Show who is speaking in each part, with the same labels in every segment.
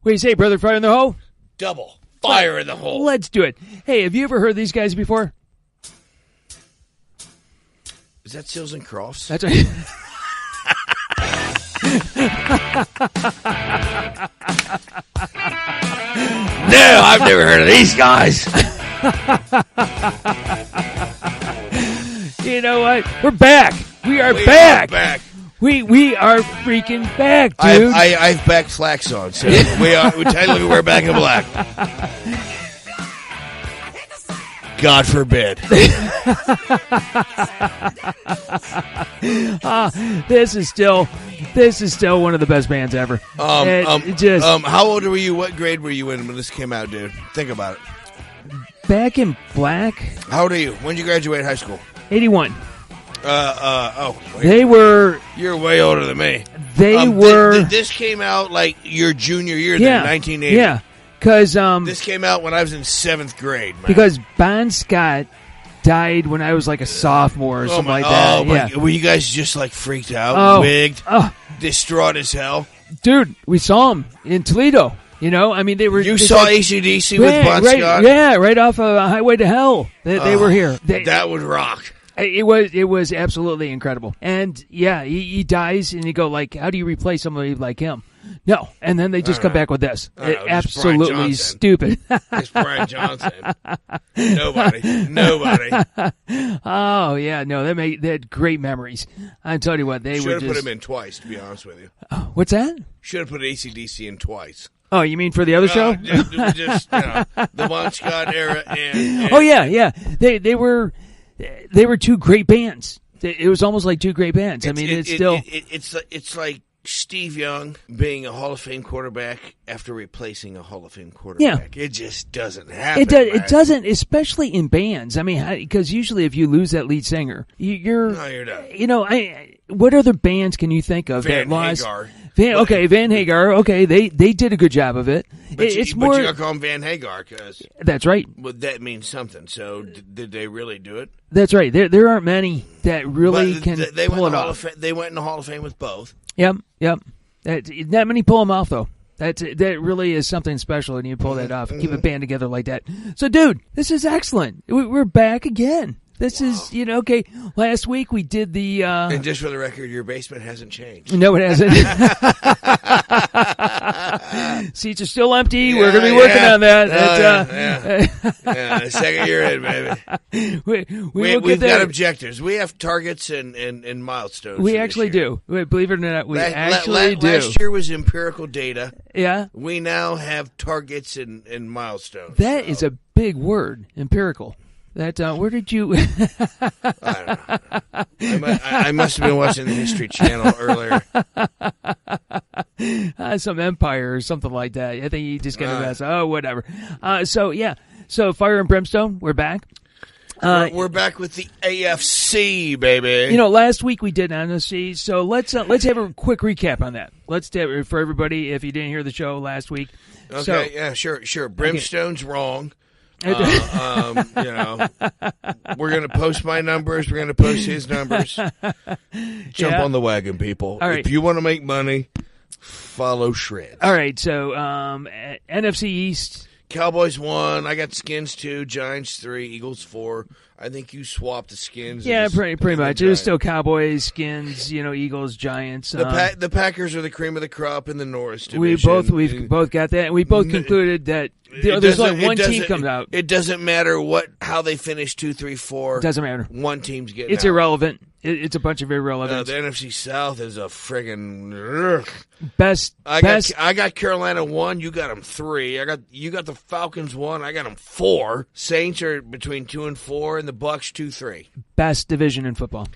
Speaker 1: What do you say, brother? Fire in the hole?
Speaker 2: Double. Fire in the hole.
Speaker 1: Let's do it. Hey, have you ever heard these guys before?
Speaker 2: Is that Seals and Crofts?
Speaker 1: That's right.
Speaker 2: No, I've never heard of these guys.
Speaker 1: You know what? We're back. We are back. We are freaking back, dude.
Speaker 2: I've back flax on, so we technically we're back in black. God forbid.
Speaker 1: This is still one of the best bands ever.
Speaker 2: How old were you? What grade were you in when this came out, dude? Think about it.
Speaker 1: Back in Black.
Speaker 2: How old are you? When did you graduate high school?
Speaker 1: 81.
Speaker 2: They
Speaker 1: were.
Speaker 2: You're way older than me.
Speaker 1: They were.
Speaker 2: This came out like your junior year, then 1980.
Speaker 1: Yeah, because
Speaker 2: this came out when I was in 7th grade. Man.
Speaker 1: Because Bon Scott died when I was like a sophomore or something like that. Yeah.
Speaker 2: Were you guys just like freaked out, wigged, distraught as hell?
Speaker 1: Dude, we saw him in Toledo. You know, I mean, they were.
Speaker 2: You saw AC/DC with Bon Scott?
Speaker 1: Yeah, right off of Highway to Hell. They were here.
Speaker 2: That would rock.
Speaker 1: It was absolutely incredible. And yeah, he dies, and you go like, how do you replace somebody like him? No, and then they just come back with this. Absolutely stupid.
Speaker 2: It's Brian Johnson. Nobody.
Speaker 1: Oh yeah, no, they had great memories. I tell you what, they
Speaker 2: should have put him in twice. To be honest with you,
Speaker 1: what's that?
Speaker 2: Should have put AC/DC in twice.
Speaker 1: Oh, you mean for the other show?
Speaker 2: Just the Bon Scott era. And
Speaker 1: oh yeah. They were two great bands. It was almost like two great bands.
Speaker 2: It's like Steve Young being a Hall of Fame quarterback after replacing a Hall of Fame quarterback. Yeah. It just doesn't happen.
Speaker 1: It doesn't, especially in bands. I mean, because usually if you lose that lead singer, you're done. You know, what other bands can you think of that lost? Van Hagar. Okay, they did a good job of it.
Speaker 2: But you gotta call him Van Hagar because
Speaker 1: that's right.
Speaker 2: Well, that means something. So did they really do it?
Speaker 1: That's right. There aren't many that really can pull it off.
Speaker 2: They went in the Hall of Fame with both.
Speaker 1: Yep. Not many pull them off though. That really is something special, and you pull that off and keep a band together like that. So, dude, this is excellent. We're back again. This is, okay. Last week we did the...
Speaker 2: and just for the record, your basement hasn't changed.
Speaker 1: No, it hasn't. Seats are still empty. We're going to be working on that.
Speaker 2: Second year in, baby. We've got objectives. We have targets and milestones.
Speaker 1: We actually do. Believe it or not, we actually do.
Speaker 2: Last year was empirical data.
Speaker 1: Yeah.
Speaker 2: We now have targets and milestones.
Speaker 1: That is a big word, empirical. Where did you...
Speaker 2: I don't know. I must have been watching the History Channel earlier.
Speaker 1: Some Empire or something like that. I think you just got to mess. Oh, whatever. So Fire and Brimstone, we're back.
Speaker 2: We're back with the AFC, baby.
Speaker 1: Last week we did NFC, so let's have a quick recap on that. Let's do it for everybody if you didn't hear the show last week.
Speaker 2: Okay, sure. Brimstone's wrong. We're going to post my numbers. We're going to post his numbers. Jump on the wagon, people.
Speaker 1: All right.
Speaker 2: If you want to make money, follow Shred.
Speaker 1: All right. So NFC East.
Speaker 2: Cowboys 1. I got Skins 2. Giants 3. Eagles 4. I think you swapped the Skins.
Speaker 1: Yeah, pretty much. It was still Cowboys, Skins, Eagles, Giants.
Speaker 2: The Packers are the cream of the crop in the Norris division.
Speaker 1: We've both got that. And we both concluded that there's only one team comes out.
Speaker 2: It doesn't matter how they finish 2, 3, 4.
Speaker 1: It doesn't matter.
Speaker 2: One team's getting
Speaker 1: It's
Speaker 2: out.
Speaker 1: Irrelevant. It's a bunch of irrelevant.
Speaker 2: The NFC South is a friggin'
Speaker 1: best.
Speaker 2: I got Carolina 1. You got them 3. You got the Falcons 1. I got them 4. Saints are between 2 and 4, and the Bucks 2, 3.
Speaker 1: Best division in football.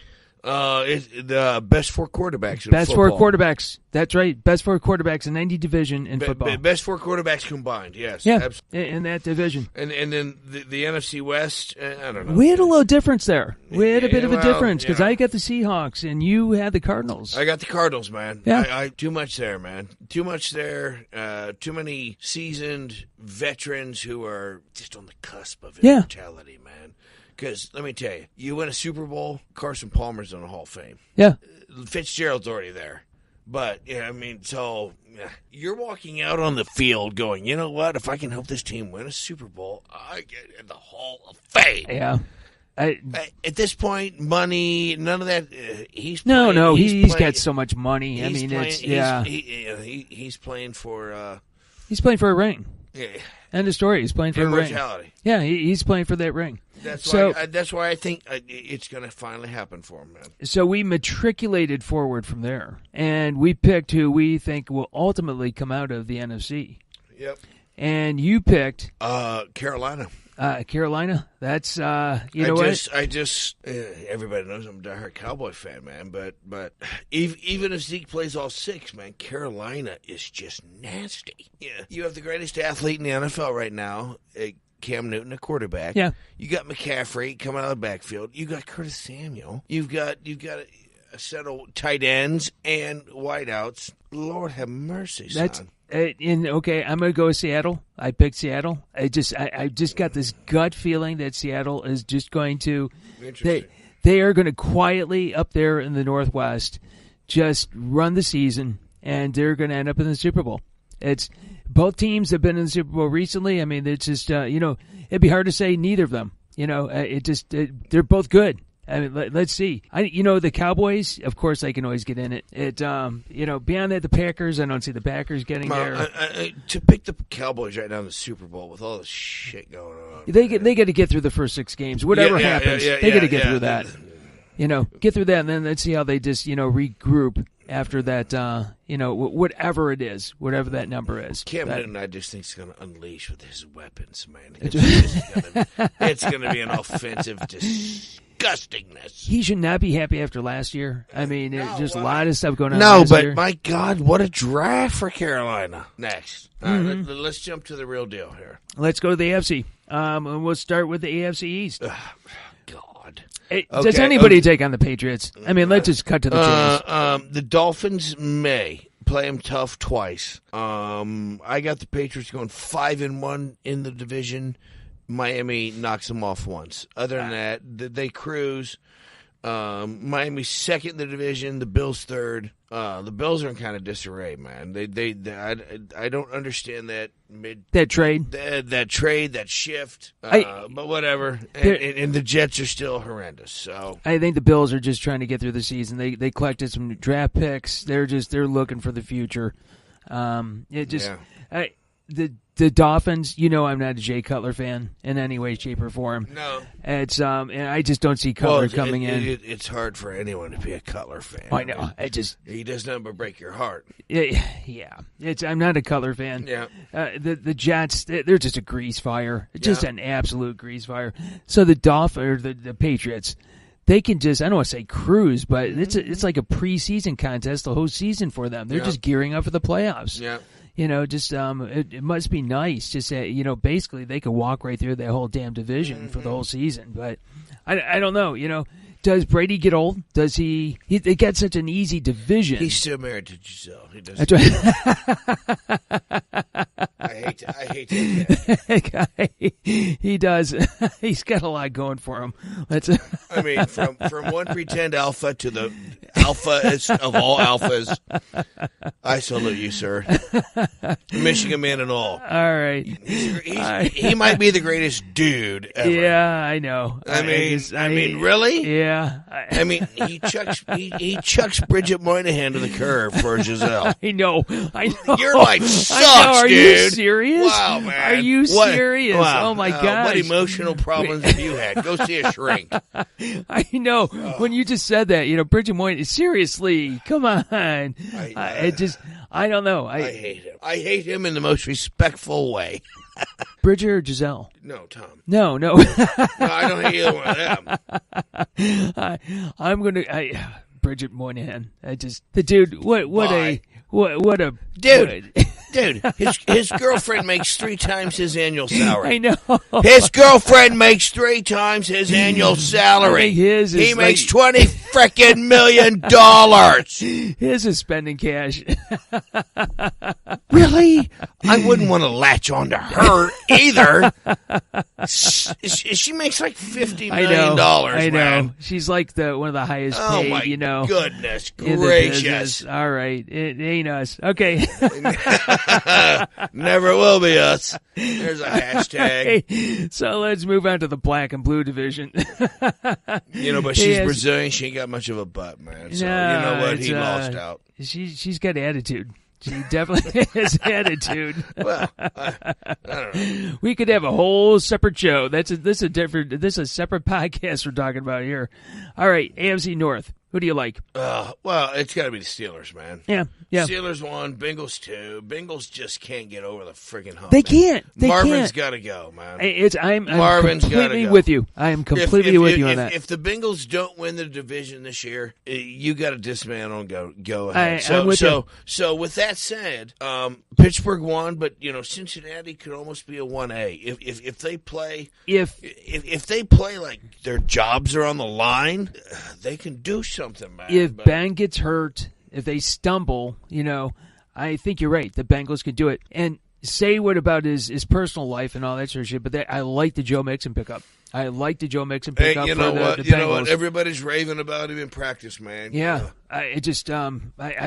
Speaker 2: It's the best 4 quarterbacks in
Speaker 1: Best
Speaker 2: football.
Speaker 1: 4 quarterbacks. That's right. Best 4 quarterbacks in any division in football.
Speaker 2: Best 4 quarterbacks combined, yes.
Speaker 1: Yeah,
Speaker 2: absolutely.
Speaker 1: in that division.
Speaker 2: And then the NFC West, I don't know.
Speaker 1: We had a little difference there. We had a bit of a difference because I got the Seahawks and you had the Cardinals.
Speaker 2: I got the Cardinals, man.
Speaker 1: Yeah.
Speaker 2: Too much there, man. Too much there. Too many seasoned veterans who are just on the cusp of immortality, man. Because, let me tell you, you win a Super Bowl, Carson Palmer's in the Hall of Fame.
Speaker 1: Yeah.
Speaker 2: Fitzgerald's already there. But, yeah, I mean, so you're walking out on the field going, you know what? If I can help this team win a Super Bowl, I get in the Hall of Fame.
Speaker 1: Yeah.
Speaker 2: At this point, money, none of that. He's
Speaker 1: got so much money. I mean,
Speaker 2: he's playing for.
Speaker 1: He's playing for a ring.
Speaker 2: Yeah.
Speaker 1: End of story. He's playing for a ring. Yeah, he's playing for that ring.
Speaker 2: That's why I think it's going to finally happen for him, man. So
Speaker 1: we matriculated forward from there, and we picked who we think will ultimately come out of the NFC.
Speaker 2: Yep.
Speaker 1: And you picked
Speaker 2: Carolina.
Speaker 1: Carolina. That's everybody
Speaker 2: knows I'm a diehard Cowboy fan, man. But even if Zeke plays all 6, man, Carolina is just nasty. Yeah, you have the greatest athlete in the NFL right now, Cam Newton, a quarterback.
Speaker 1: Yeah,
Speaker 2: you got McCaffrey coming out of the backfield. You got Curtis Samuel. You've got a set of tight ends and wideouts. Lord have mercy, son.
Speaker 1: I'm going to go with Seattle. I picked Seattle. I just got this gut feeling that Seattle is just going to. They are going to quietly up there in the Northwest just run the season, and they're going to end up in the Super Bowl. It's both teams have been in the Super Bowl recently. I mean, it's just it'd be hard to say neither of them. They're both good. I mean, let's see. The Cowboys, of course, they can always get in it. Beyond that, the Packers, I don't see the Packers getting there.
Speaker 2: To pick the Cowboys right now in the Super Bowl with all this shit going on,
Speaker 1: they got to get through the first 6 games. Whatever happens, they got to get through that. Get through that, and then let's see how they just regroup after that. Whatever it is, whatever that number is.
Speaker 2: Cam Newton, I just think is going to unleash with his weapons, man. It's going to be an offensive disgustingness.
Speaker 1: He should not be happy after last year. I mean, just a lot of stuff going on. No,
Speaker 2: but my God, what a draft for Carolina. Next. All right, let's jump to the real deal here.
Speaker 1: Let's go to the AFC. And we'll start with the AFC East.
Speaker 2: God.
Speaker 1: Does anybody take on the Patriots? I mean, let's just cut to the chase.
Speaker 2: The Dolphins may play them tough twice. I got the Patriots going 5-1 in the division. Miami knocks them off once. Other than that, they cruise. Miami's second in the division. The Bills third. The Bills are in kind of disarray, man. I don't understand that
Speaker 1: trade,
Speaker 2: that shift. But whatever. And the Jets are still horrendous. So
Speaker 1: I think the Bills are just trying to get through the season. They collected some draft picks. They're looking for the future. The Dolphins, I'm not a Jay Cutler fan in any way, shape, or form.
Speaker 2: No.
Speaker 1: It's and I just don't see Cutler coming in.
Speaker 2: It's hard for anyone to be a Cutler fan.
Speaker 1: I know.
Speaker 2: He does nothing but break your heart.
Speaker 1: Yeah. I'm not a Cutler fan.
Speaker 2: Yeah.
Speaker 1: The Jets, they're just a grease fire. Just an absolute grease fire. So the the Patriots, they can just, I don't want to say cruise, but it's like a preseason contest the whole season for them. They're just gearing up for the playoffs.
Speaker 2: Yeah.
Speaker 1: It must be nice. Just basically they could walk right through that whole damn division for the whole season. But I don't know. Does Brady get old? Does he? They get such an easy division.
Speaker 2: He's still married to Giselle. He doesn't.
Speaker 1: That's
Speaker 2: right. I hate that.
Speaker 1: He does. He's got a lot going for him.
Speaker 2: I mean, from one pretend alpha to the alpha of all alphas. I salute you, sir. Michigan man and all.
Speaker 1: All right.
Speaker 2: He might be the greatest dude ever.
Speaker 1: Yeah, I know.
Speaker 2: I mean, really?
Speaker 1: Yeah.
Speaker 2: I mean, he chucks Bridget Moynihan to the curb for Giselle.
Speaker 1: I know.
Speaker 2: Your life sucks,
Speaker 1: Are
Speaker 2: dude.
Speaker 1: Are you serious?
Speaker 2: Wow, man.
Speaker 1: Are you serious?
Speaker 2: Wow.
Speaker 1: Oh, my gosh.
Speaker 2: What emotional problems have you had? Go see a shrink.
Speaker 1: I know. When you just said that, Bridget Moynihan, seriously, come on. I don't know.
Speaker 2: I hate him. I hate him in the most respectful way.
Speaker 1: Bridget or Giselle?
Speaker 2: No, Tom.
Speaker 1: No.
Speaker 2: No, I don't hate either one of them.
Speaker 1: I'm going to... Bridget Moynihan. The dude, what a...
Speaker 2: Dude, his girlfriend makes 3 times his annual salary.
Speaker 1: I know.
Speaker 2: His girlfriend makes 3 times his annual salary. He makes $20 frickin' million.
Speaker 1: His is spending cash.
Speaker 2: Really? I wouldn't want to latch on to her either. She makes like $50 million.
Speaker 1: I know.
Speaker 2: Man.
Speaker 1: She's like one of the highest
Speaker 2: Oh
Speaker 1: paid,
Speaker 2: my
Speaker 1: in
Speaker 2: goodness
Speaker 1: the
Speaker 2: gracious.
Speaker 1: business. All right. It ain't us. Okay.
Speaker 2: Never will be us. There's a hashtag.
Speaker 1: Okay. So let's move on to the black and blue division.
Speaker 2: But she's Brazilian. She ain't got much of a butt, man. So,
Speaker 1: No,
Speaker 2: you know what? He lost out.
Speaker 1: She's got attitude. She definitely has attitude.
Speaker 2: Well, I don't know.
Speaker 1: We could have a whole separate show. This is a separate podcast we're talking about here. All right, AFC North. Who do you like?
Speaker 2: Well, it's got to be the Steelers, man.
Speaker 1: Yeah.
Speaker 2: Steelers 1, Bengals 2. Bengals just can't get over the friggin' hump.
Speaker 1: They can't.
Speaker 2: Marvin's got to go, man.
Speaker 1: I'm
Speaker 2: Marvin's
Speaker 1: completely
Speaker 2: gotta go.
Speaker 1: with you. I am completely with you on that.
Speaker 2: If the Bengals don't win the division this year, you got to dismantle and go ahead.
Speaker 1: I'm with you.
Speaker 2: So with that said, Pittsburgh won, but Cincinnati could almost be a 1A if they play. If they play like their jobs are on the line, they can do something, man.
Speaker 1: If Ben gets hurt, if they stumble, I think you're right. The Bengals could do it. And say what about his personal life and all that sort of shit, but I like the Joe Mixon pickup. I like the Joe Mixon pickup.
Speaker 2: You know what? Everybody's raving about him in practice, man.
Speaker 1: Yeah. I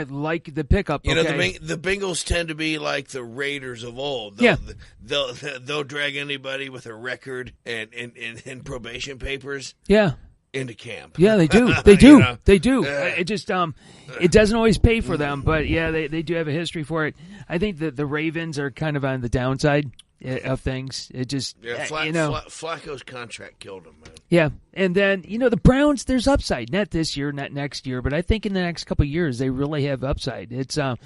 Speaker 1: like the pickup. Okay?
Speaker 2: The Bengals tend to be like the Raiders of old. They'll drag anybody with a record and probation papers.
Speaker 1: Yeah.
Speaker 2: Into camp.
Speaker 1: Yeah, they do. They do. They do. It just it doesn't always pay for them, but yeah, they do have a history for it. I think that the Ravens are kind of on the downside of things. It just
Speaker 2: Flacco's contract killed him, man.
Speaker 1: Yeah, and then the Browns. There's upside. Not this year, not next year, but I think in the next couple of years they really have upside. It's the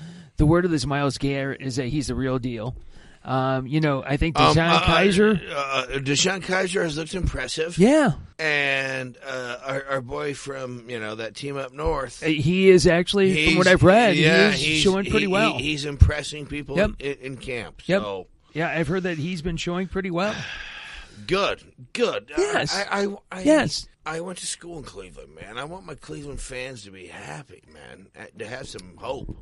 Speaker 1: word of this Myles Garrett is that he's the real deal. I think
Speaker 2: DeShone Kizer has looked impressive.
Speaker 1: Yeah.
Speaker 2: And our boy from, that team up north.
Speaker 1: He is actually, from what I've read, he's showing pretty well.
Speaker 2: He's impressing people in camp. So.
Speaker 1: Yeah, I've heard that he's been showing pretty well.
Speaker 2: Good.
Speaker 1: Yes.
Speaker 2: Yes. I went to school in Cleveland, man. I want my Cleveland fans to be happy, man, to have some hope.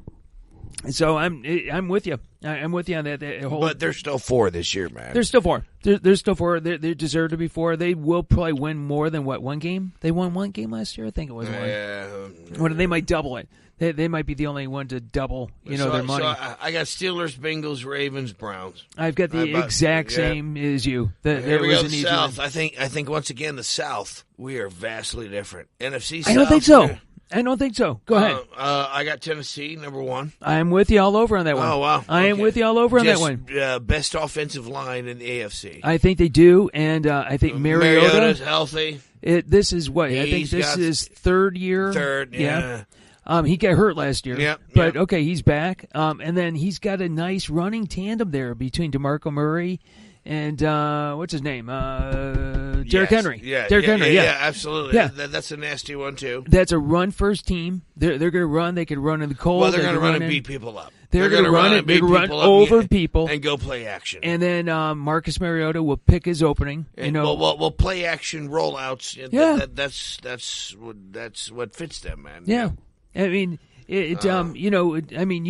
Speaker 1: So I'm with you. I'm with you on that.
Speaker 2: But they're still 4 this year, man.
Speaker 1: They're still 4. They're still 4. They deserve to be 4. They will probably win more than one game? They won 1 game last year. I think it was 1. Well, they might double it. They might be the only one to double their money.
Speaker 2: So I got Steelers, Bengals, Ravens, Browns.
Speaker 1: I've got the exact same as you.
Speaker 2: Here we go. The South. I think once again the South. We are vastly different. NFC South.
Speaker 1: I don't think so. I don't think so. Go ahead.
Speaker 2: I got Tennessee, number 1.
Speaker 1: I'm with you all over on that one.
Speaker 2: Oh, wow.
Speaker 1: I am with you all over on that one.
Speaker 2: Best offensive line in the AFC.
Speaker 1: I think they do, and I think
Speaker 2: Mariota's healthy.
Speaker 1: This is what? I think this is third year.
Speaker 2: Third, yeah.
Speaker 1: He got hurt last year.
Speaker 2: Yep.
Speaker 1: But, okay, he's back. And then he's got a nice running tandem there between DeMarco Murray and what's his name? Derrick Henry. Derrick Henry.
Speaker 2: Yeah, absolutely. Yeah. That's a nasty one too.
Speaker 1: That's a run-first team. They're going to run. They could run in the cold.
Speaker 2: Well, they're going to run and beat people up.
Speaker 1: They're going to run over people
Speaker 2: and go play action.
Speaker 1: And then Marcus Mariota will pick his opening.
Speaker 2: Well, play action rollouts.
Speaker 1: Yeah,
Speaker 2: that's what fits them, man.
Speaker 1: Yeah, I mean. You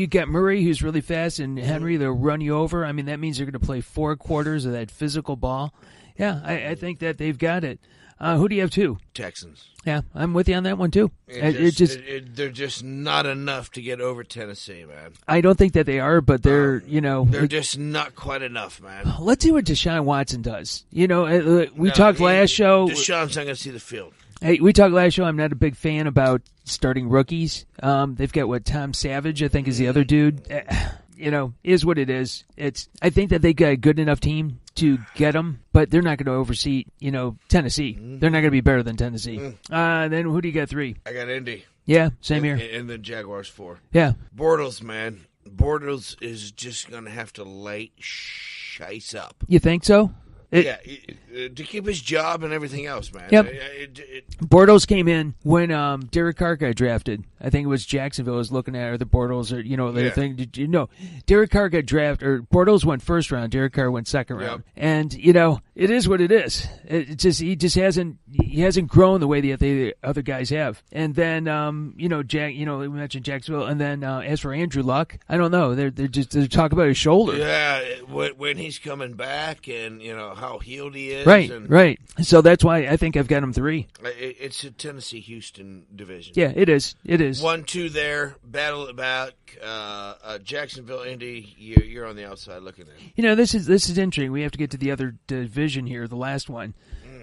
Speaker 1: got Murray, who's really fast, and Henry, they'll run you over. I mean, that means they're going to play 4 quarters of that physical ball. Yeah, I think that they've got it. Who do you have 2?
Speaker 2: Texans.
Speaker 1: Yeah, I'm with you on that one, too.
Speaker 2: They're just not enough to get over Tennessee, man.
Speaker 1: I don't think that they are, but they're,
Speaker 2: They're just not quite enough, man.
Speaker 1: Let's see what Deshaun Watson does. We talked last show.
Speaker 2: Deshaun's not going to see the field.
Speaker 1: Hey, we talked last show. I'm not a big fan about starting rookies. They've got Tom Savage, I think, is the other dude. Is what it is. I think that they got a good enough team to get them, but they're not going to oversee, Tennessee. Mm-hmm. They're not going to be better than Tennessee. Then who do you got 3?
Speaker 2: I got Indy.
Speaker 1: Yeah, same here.
Speaker 2: And the Jaguars 4.
Speaker 1: Yeah.
Speaker 2: Bortles, man. Bortles is just going to have to light shice up.
Speaker 1: You think so?
Speaker 2: To keep his job and everything else, man.
Speaker 1: Yep. Bortles came in when Derek Carr got drafted. I think it was Jacksonville was looking at, or the Bortles, or their thing. Derek Carr got drafted, or Bortles went first round. Derek Carr went second round, and It is what it is. He hasn't grown the way the other guys have. And then Jack, we mentioned Jacksonville, and then as for Andrew Luck, I don't know. They're talking about his shoulder.
Speaker 2: Yeah, when he's coming back, and how healed he is.
Speaker 1: Right. So that's why I think I've got him 3.
Speaker 2: It's a Tennessee-Houston division.
Speaker 1: Yeah, it is.
Speaker 2: 1-2 there, battle it back. Jacksonville, Indy, you're on the outside looking at.
Speaker 1: This is interesting. We have to get to the other division here, the last one.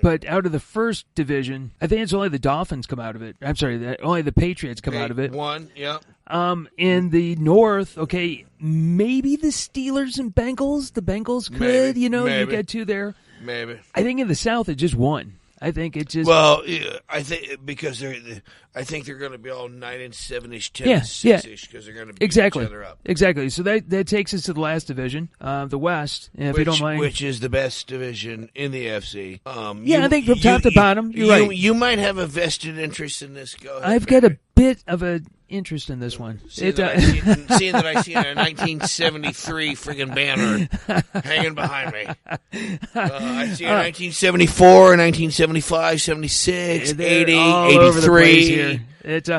Speaker 1: But out of the first division, I think it's only the Dolphins come out of it. I'm sorry, only the Patriots come out of it.
Speaker 2: Yep.
Speaker 1: In the North, okay, maybe the Steelers and Bengals. The Bengals could,
Speaker 2: maybe.
Speaker 1: You get 2 there.
Speaker 2: Maybe.
Speaker 1: I think in the South, it's just 1. I think it just.
Speaker 2: Well, I think because I think they're going to be all 9-7-ish, 10-6-ish because they're going to beat each other up.
Speaker 1: Exactly. So that takes us to the last division, the West. If you don't mind,
Speaker 2: which is the best division in the AFC.
Speaker 1: I think from top to bottom, you're right.
Speaker 2: You might have a vested interest in this. Go ahead.
Speaker 1: I've got a bit of an interest in this one.
Speaker 2: Seeing that I see a 1973 friggin' banner hanging behind me. I see a 1974, 1975, 76, 80,
Speaker 1: all
Speaker 2: 83.
Speaker 1: over the place here. It's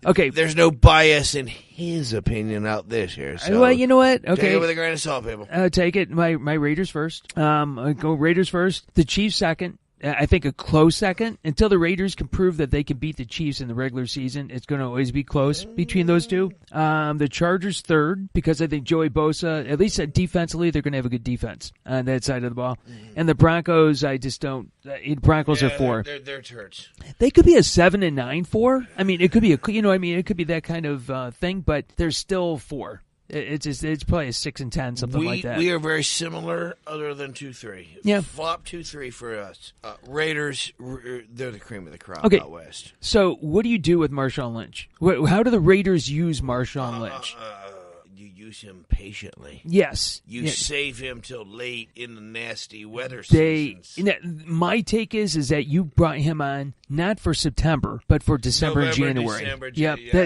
Speaker 1: okay.
Speaker 2: There's no bias in his opinion out this here. So
Speaker 1: well, you know what? Okay,
Speaker 2: take it with a grain of salt, people.
Speaker 1: Take it. My Raiders first. I go Raiders first. The Chiefs second. I think a close second. Until the Raiders can prove that they can beat the Chiefs in the regular season, it's going to always be close between those two. The Chargers third, because I think Joey Bosa, at least defensively, they're going to have a good defense on that side of the ball. And the Broncos, I just don't. Broncos are 4.
Speaker 2: They're turds.
Speaker 1: They could be a 7-9 4. I mean, it could be it could be that kind of thing, but they're still 4. It's probably a 6-10, something like that.
Speaker 2: We are very similar, other than 2-3.
Speaker 1: Yeah,
Speaker 2: flop 2-3 for us. Raiders, they're the cream of the crop out west.
Speaker 1: So, what do you do with Marshawn Lynch? How do the Raiders use Marshawn Lynch?
Speaker 2: You use him patiently.
Speaker 1: Yes.
Speaker 2: You save him till late in the nasty weather seasons.
Speaker 1: My take is that you brought him on not for September, but for December and January.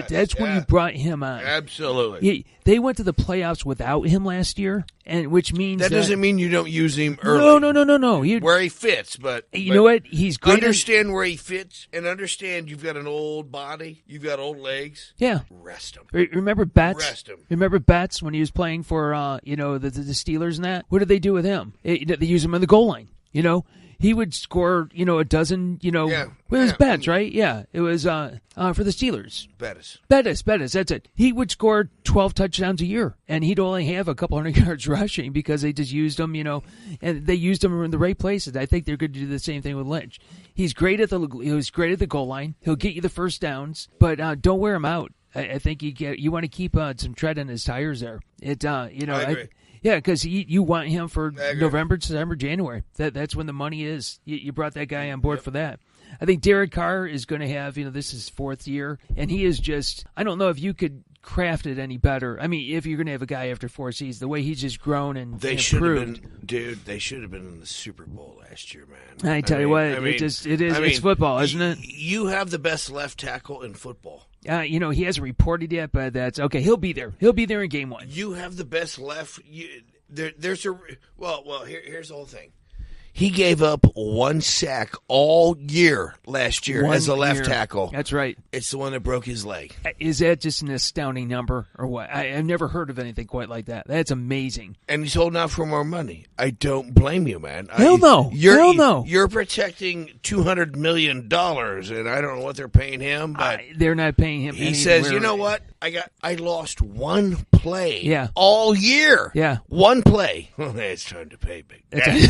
Speaker 1: That's when you brought him on.
Speaker 2: Absolutely.
Speaker 1: They went to the playoffs without him last year, and which means
Speaker 2: that doesn't mean you don't use him early.
Speaker 1: No.
Speaker 2: Where he fits, but
Speaker 1: you know what? He's great.
Speaker 2: Understand where he fits, and understand you've got an old body, you've got old legs.
Speaker 1: Yeah,
Speaker 2: rest him.
Speaker 1: Remember Betts?
Speaker 2: Rest him.
Speaker 1: Remember Betts when he was playing for the Steelers and that? What did they do with him? They use him on the goal line. He would score, a dozen, with his bets, right? Yeah, it was for the Steelers.
Speaker 2: Bettis,
Speaker 1: that's it. He would score 12 touchdowns a year, and he'd only have a couple hundred yards rushing because they just used him, and they used him in the right places. I think they're going to do the same thing with Lynch. He's great at the goal line. He'll get you the first downs, but don't wear him out. I think you want to keep some tread on his tires there.
Speaker 2: I agree.
Speaker 1: Yeah, because you want him for November, December, January. That's when the money is. You brought that guy on board for that. I think Derek Carr is going to have, this is his 4th year, and he is just, I don't know if you could craft it any better. I mean, if you're going to have a guy after 4 seasons, the way he's just grown and improved.
Speaker 2: They should have been in the Super Bowl last year, man.
Speaker 1: I tell you what, it's football, isn't it?
Speaker 2: You have the best left tackle in football.
Speaker 1: He hasn't reported yet, but that's okay. He'll be there. He'll be there in game 1.
Speaker 2: You have the best left. Here's the whole thing. He gave up 1 sack all year last year as a left tackle.
Speaker 1: That's right.
Speaker 2: It's the one that broke his leg.
Speaker 1: Is that just an astounding number or what? I've never heard of anything quite like that. That's amazing.
Speaker 2: And he's holding out for more money. I don't blame you, man.
Speaker 1: Hell no.
Speaker 2: You're protecting $200 million, and I don't know what they're paying him. But
Speaker 1: they're not paying him.
Speaker 2: He says, you know what? I lost 1 play all year.
Speaker 1: Yeah.
Speaker 2: 1 play. It's time to pay Big Daddy.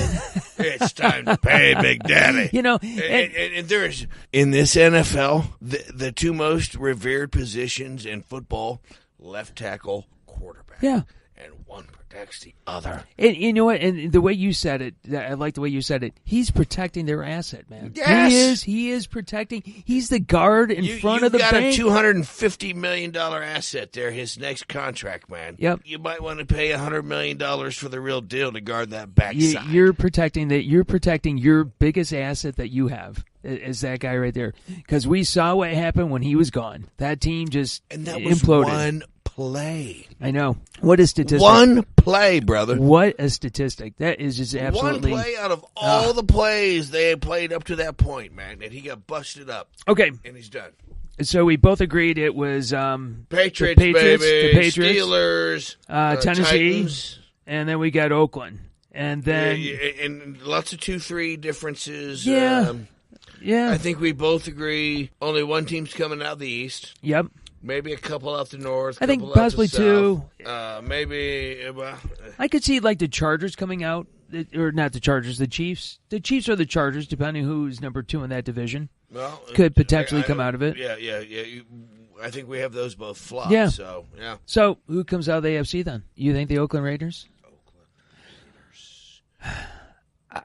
Speaker 2: It's time to pay Big Daddy. And there's in this NFL, the 2 most revered positions in football, left tackle, quarterback.
Speaker 1: Yeah.
Speaker 2: And one protects the other.
Speaker 1: And you know what? And the way you said it, I like the way you said it. He's protecting their asset, man.
Speaker 2: Yes.
Speaker 1: He is protecting. He's the guard in front of the bank.
Speaker 2: You've got a $250 million asset there, his next contract, man.
Speaker 1: Yep.
Speaker 2: You might want to pay $100 million for the real deal to guard that backside.
Speaker 1: You're protecting your biggest asset that you have. Is that guy right there. Because we saw what happened when he was gone. That team just
Speaker 2: and that was
Speaker 1: imploded.
Speaker 2: 1 play.
Speaker 1: I know. What a statistic.
Speaker 2: One play, brother.
Speaker 1: What a statistic. That is just absolutely...
Speaker 2: One play out of all the plays they had played up to that point, man, and he got busted up.
Speaker 1: Okay.
Speaker 2: And he's done.
Speaker 1: So we both agreed it was
Speaker 2: Patriots,
Speaker 1: baby,
Speaker 2: the Patriots, Steelers,
Speaker 1: Tennessee,
Speaker 2: Titans.
Speaker 1: And then we got Oakland. And then...
Speaker 2: and lots of 2-3 differences.
Speaker 1: Yeah.
Speaker 2: I think we both agree only one team's coming out of the East.
Speaker 1: Yep.
Speaker 2: Maybe a couple out the North.
Speaker 1: I think possibly two.
Speaker 2: Maybe.
Speaker 1: I could see like the Chargers coming out, or not the Chargers, the Chiefs. The Chiefs or the Chargers, depending who's number 2 in that division.
Speaker 2: Well,
Speaker 1: could potentially come out of it.
Speaker 2: Yeah. I think we have those both flopped.
Speaker 1: Yeah.
Speaker 2: So, yeah.
Speaker 1: So who comes out of the AFC then? You think the Oakland Raiders?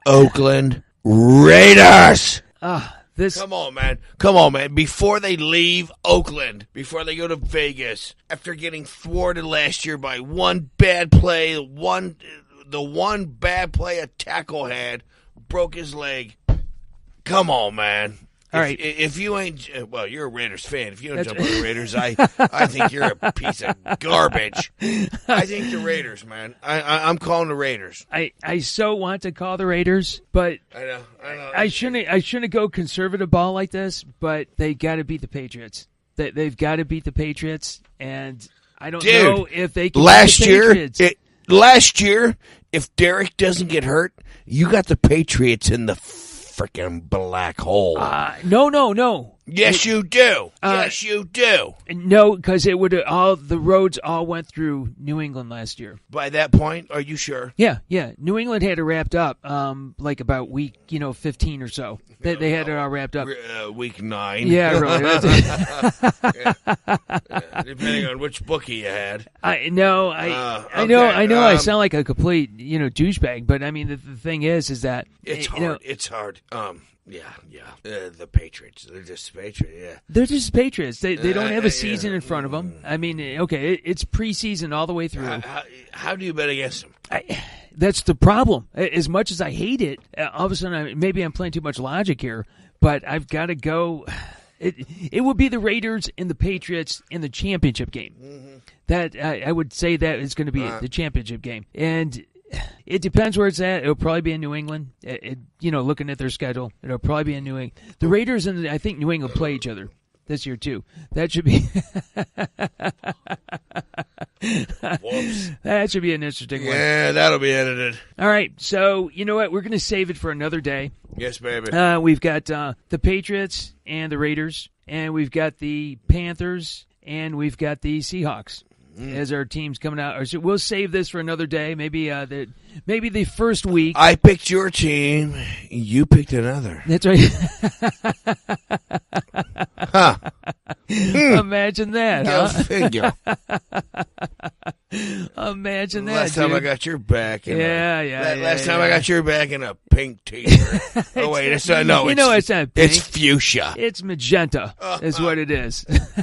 Speaker 2: Oakland Raiders.
Speaker 1: This.
Speaker 2: Come on, man. Before they leave Oakland, before they go to Vegas, after getting thwarted last year by one bad play, the one bad play a tackle had, broke his leg. Come on, man.
Speaker 1: All right.
Speaker 2: If you ain't, well, you're a Raiders fan. If you don't jump on the Raiders, I think you're a piece of garbage. I think the Raiders, man. I'm calling the Raiders.
Speaker 1: I so want to call the Raiders, but
Speaker 2: I know.
Speaker 1: I shouldn't go conservative ball like this, but they got to beat the Patriots. They've got to beat the Patriots, and I don't know if they can beat the Patriots.
Speaker 2: Last year, if Derek doesn't get hurt, you got the Patriots in the freaking black hole.
Speaker 1: No.
Speaker 2: Yes, you do. Yes, you do.
Speaker 1: No, because it would the roads all went through New England last year.
Speaker 2: By that point, are you sure?
Speaker 1: Yeah. New England had it wrapped up, like about week 15 or so. They had it all wrapped up.
Speaker 2: Week 9.
Speaker 1: Yeah, really.
Speaker 2: Depending on which bookie you had.
Speaker 1: I know. I sound like a complete douchebag, but I mean the thing is that
Speaker 2: it's hard. It's hard. The Patriots. They're just Patriots. Yeah.
Speaker 1: They're just Patriots. They don't have a season in front of them. I mean, okay, it's preseason all the way through.
Speaker 2: How do you bet against them?
Speaker 1: That's the problem. As much as I hate it, all of a sudden, maybe I'm playing too much logic here, but I've got to go. It would be the Raiders and the Patriots in the championship game. Mm-hmm. That I would say that is going to be the championship game, and it depends where it's at. It'll probably be in New England. Looking at their schedule, it'll probably be in New England. The Raiders and I think New England play each other this year too. That should be.
Speaker 2: Whoops.
Speaker 1: That should be an interesting one.
Speaker 2: Yeah, that'll be edited.
Speaker 1: All right, so you know what? We're going to save it for another day.
Speaker 2: Yes, baby.
Speaker 1: We've got the Patriots and the Raiders, and we've got the Panthers, and we've got the Seahawks as our teams coming out. So we'll save this for another day. Maybe the first week.
Speaker 2: I picked your team. You picked another.
Speaker 1: That's right.
Speaker 2: Huh.
Speaker 1: Imagine that,
Speaker 2: Go
Speaker 1: huh?
Speaker 2: figure.
Speaker 1: Imagine that.
Speaker 2: Last time
Speaker 1: dude.
Speaker 2: I got your back in
Speaker 1: Last
Speaker 2: time I got your back in a pink t-shirt. Oh wait, it's not
Speaker 1: it's not pink.
Speaker 2: It's fuchsia.
Speaker 1: It's magenta is what it is.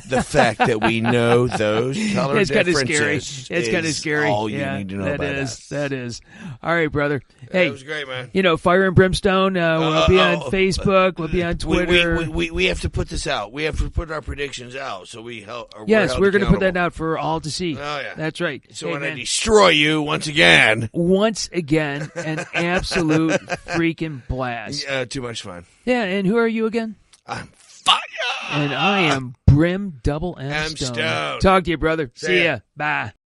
Speaker 2: The fact that we know those color
Speaker 1: it's kind of
Speaker 2: differences
Speaker 1: scary. It's kind of scary.
Speaker 2: all you need to know about us.
Speaker 1: That is. All right, brother. Hey,
Speaker 2: that was great, man.
Speaker 1: Fire and Brimstone. We'll be on Facebook. We'll be on Twitter.
Speaker 2: We have to put this out. We have to put our predictions out, so we help.
Speaker 1: Yes, we're going to put that out for all to see.
Speaker 2: Oh yeah,
Speaker 1: that's right.
Speaker 2: So when I destroy you once again, an absolute freaking blast. Too much fun.
Speaker 1: Yeah, and who are you again?
Speaker 2: I'm Fire,
Speaker 1: and I am Brim Double M Stone.
Speaker 2: Stone.
Speaker 1: Talk to you, brother. See
Speaker 2: ya.
Speaker 1: ya. Bye.